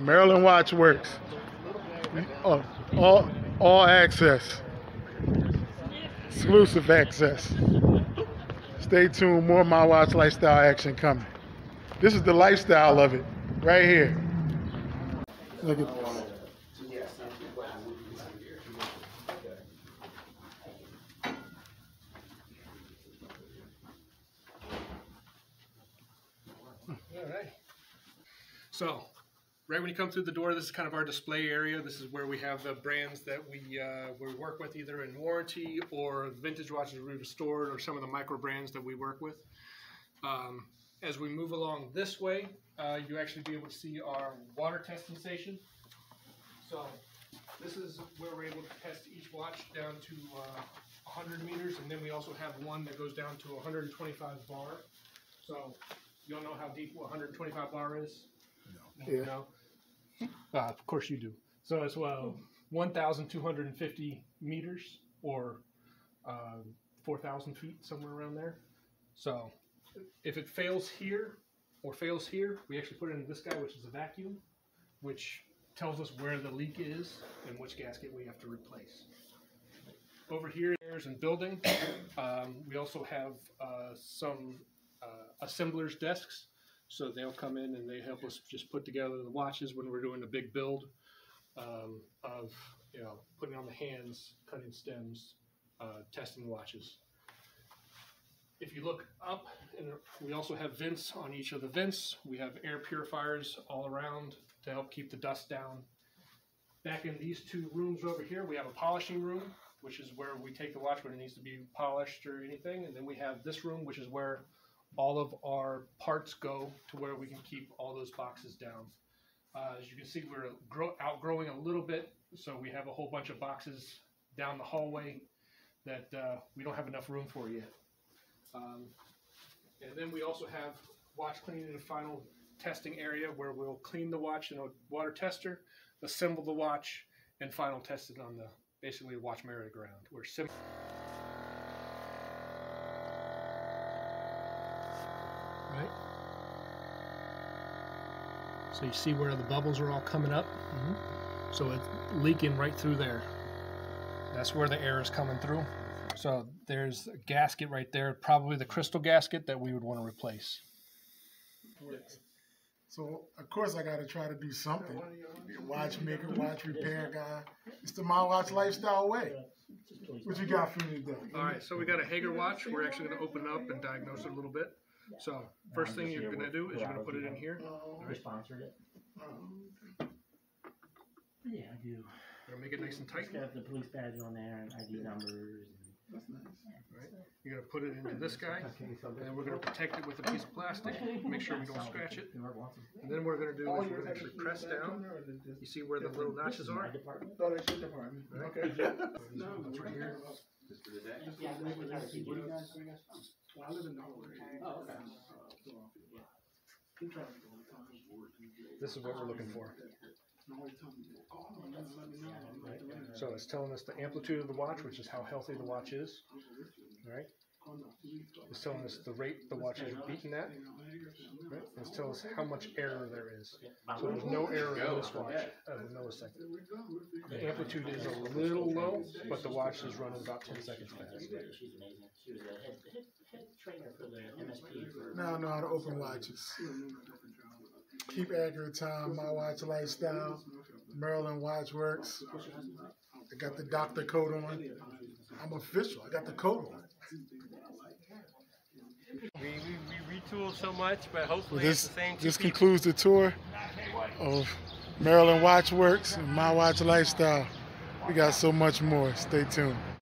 Maryland Watch Works. All access. Exclusive access. Stay tuned, more My Watch Lifestyle action coming. This is the lifestyle of it, right here. Look at this. All right. So, right when you come through the door, this is kind of our display area. This is where we have the brands that we work with, either in warranty or vintage watches we restored, or some of the micro brands that we work with. As we move along this way, you actually be able to see our water testing station. So, this is where we're able to test each watch down to 100 meters, and then we also have one that goes down to 125 bar. So, you all know how deep 125 bar is? No. Yeah. No? Of course you do. So it's 1,250 meters, or 4,000 feet, somewhere around there. So if it fails here or fails here, we actually put it in this guy, which is a vacuum, which tells us where the leak is and which gasket we have to replace. Over here, there's in building. We also have some assemblers' desks. So they'll come in and they help us just put together the watches when we're doing a big build of, putting on the hands, cutting stems, testing watches. If you look up, we also have vents on each of the vents. We have air purifiers all around to help keep the dust down. Back in these two rooms over here, we have a polishing room, which is where we take the watch when it needs to be polished or anything. And then we have this room, which is where all of our parts go, to where we can keep all those boxes down. As you can see, we're outgrowing a little bit, so we have a whole bunch of boxes down the hallway that we don't have enough room for yet. And then we also have watch cleaning and final testing area, where we'll clean the watch in a water tester, assemble the watch, and final test it on the basically watch merry-go-round. Right? So you see where the bubbles are all coming up? Mm-hmm. So it's leaking right through there. That's where the air is coming through. So there's a gasket right there, probably the crystal gasket that we would want to replace. So, of course, I got to try to do something. Be a watchmaker, watch repair guy. It's the My Watch Lifestyle way. What you got for me today? All right, so we got a Hager watch. We're actually going to open it up and diagnose it a little bit. So first thing you're going to do is you're going to put it in here. Right. Sponsored it. Yeah, I do. You're going to make it nice and tight. It's got the police badge on there and ID numbers. That's nice. Right. You're going to put it into this guy, and then we're going to protect it with a piece of plastic. Make sure we don't scratch it. And then what we're going to do is we're going to actually press down. You see where the little notches are? Oh, that's your department. Okay. That's right here. Well, I live in Norway. Oh, okay. This is what we're looking for. Right. So it's telling us the amplitude of the watch, which is how healthy the watch is. Right. It's telling us the rate the watch is beating at. Right. It's telling us how much error there is. So there's no error in this watch at a millisecond. The amplitude is a little low, but the watch is running about 10 seconds fast. Now I know how to open watches. Keep accurate time, My Watch Lifestyle, Maryland Watch Works. I got the doctor coat on. I'm official. I got the coat on. We retooled so much, but hopefully it's the same. This concludes the tour of Maryland Watch Works and My Watch Lifestyle. We got so much more. Stay tuned.